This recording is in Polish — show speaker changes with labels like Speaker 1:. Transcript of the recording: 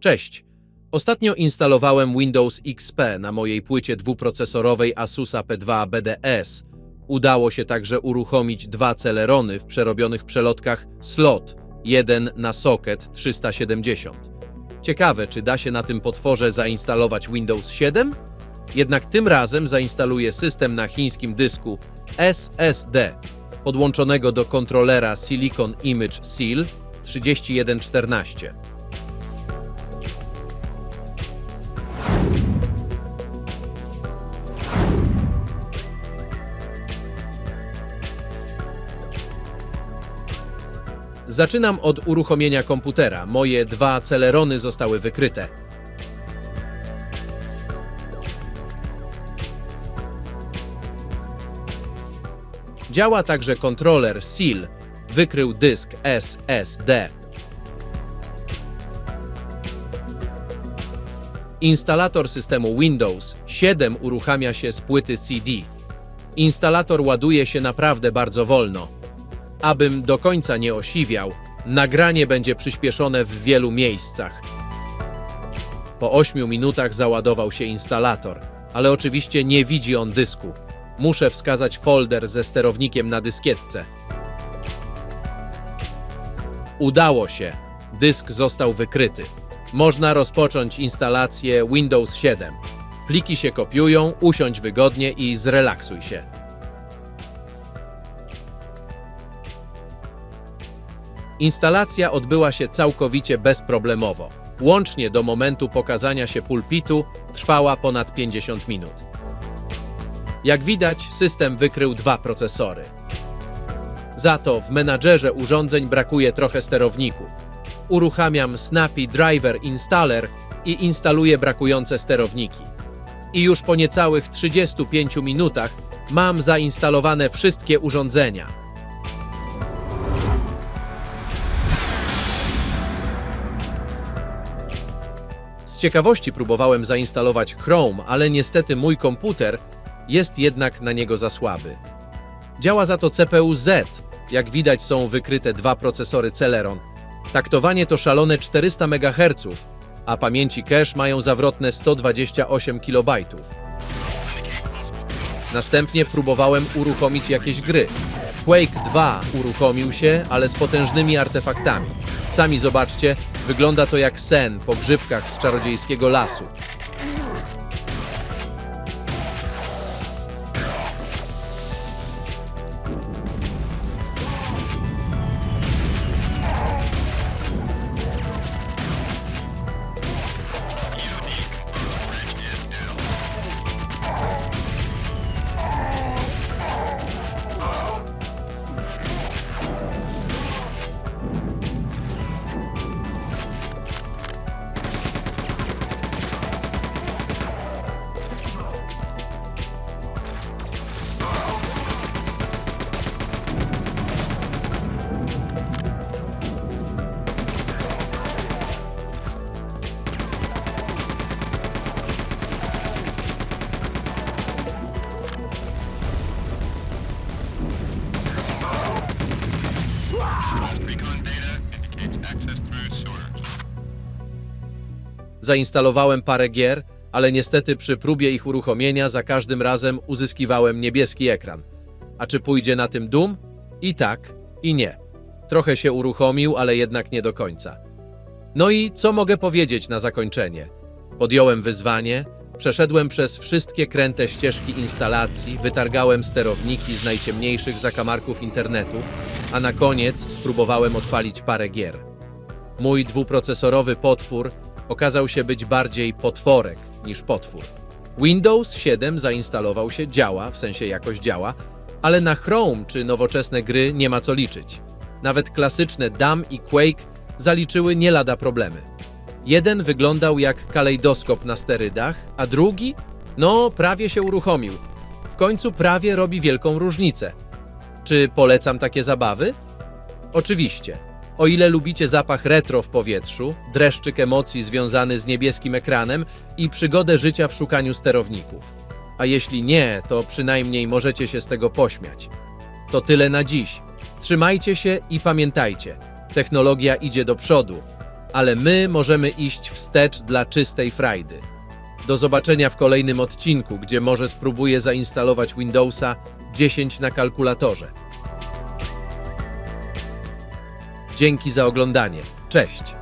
Speaker 1: Cześć! Ostatnio instalowałem Windows XP na mojej płycie dwuprocesorowej Asusa P2 BDS. Udało się także uruchomić dwa Celerony w przerobionych przelotkach slot, jeden na socket 370. Ciekawe, czy da się na tym potworze zainstalować Windows 7? Jednak tym razem zainstaluję system na chińskim dysku SSD, podłączonego do kontrolera Silicon Image Seal 3114. Zaczynam od uruchomienia komputera. Moje dwa Celerony zostały wykryte. Działa także kontroler Seal. Wykrył dysk SSD. Instalator systemu Windows 7 uruchamia się z płyty CD. Instalator ładuje się naprawdę bardzo wolno. Abym do końca nie osiwiał, nagranie będzie przyspieszone w wielu miejscach. Po 8 minutach załadował się instalator, ale oczywiście nie widzi on dysku. Muszę wskazać folder ze sterownikiem na dyskietce. Udało się. Dysk został wykryty. Można rozpocząć instalację Windows 7. Pliki się kopiują, usiądź wygodnie i zrelaksuj się. Instalacja odbyła się całkowicie bezproblemowo. Łącznie do momentu pokazania się pulpitu trwała ponad 50 minut. Jak widać, system wykrył dwa procesory. Za to w menadżerze urządzeń brakuje trochę sterowników. Uruchamiam Snappy Driver Installer i instaluję brakujące sterowniki. I już po niecałych 35 minutach mam zainstalowane wszystkie urządzenia. Z ciekawości próbowałem zainstalować Chrome, ale niestety mój komputer jest jednak na niego za słaby. Działa za to CPU Z. Jak widać, są wykryte dwa procesory Celeron. Taktowanie to szalone 400 MHz, a pamięci cache mają zawrotne 128 KB. Następnie próbowałem uruchomić jakieś gry. Quake 2 uruchomił się, ale z potężnymi artefaktami. Sami zobaczcie, wygląda to jak sen po grzybkach z czarodziejskiego lasu. Zainstalowałem parę gier, ale niestety przy próbie ich uruchomienia za każdym razem uzyskiwałem niebieski ekran. A czy pójdzie na tym Doom? I tak, i nie. Trochę się uruchomił, ale jednak nie do końca. No i co mogę powiedzieć na zakończenie? Podjąłem wyzwanie, przeszedłem przez wszystkie kręte ścieżki instalacji, wytargałem sterowniki z najciemniejszych zakamarków internetu, a na koniec spróbowałem odpalić parę gier. Mój dwuprocesorowy potwór okazał się być bardziej potworek niż potwór. Windows 7 zainstalował się, działa, w sensie jakoś działa, ale na Chrome czy nowoczesne gry nie ma co liczyć. Nawet klasyczne Doom i Quake zaliczyły nie lada problemy. Jeden wyglądał jak kalejdoskop na sterydach, a drugi? No, prawie się uruchomił. W końcu prawie robi wielką różnicę. Czy polecam takie zabawy? Oczywiście. O ile lubicie zapach retro w powietrzu, dreszczyk emocji związany z niebieskim ekranem i przygodę życia w szukaniu sterowników. A jeśli nie, to przynajmniej możecie się z tego pośmiać. To tyle na dziś. Trzymajcie się i pamiętajcie, technologia idzie do przodu, ale my możemy iść wstecz dla czystej frajdy. Do zobaczenia w kolejnym odcinku, gdzie może spróbuję zainstalować Windowsa 10 na kalkulatorze. Dzięki za oglądanie. Cześć!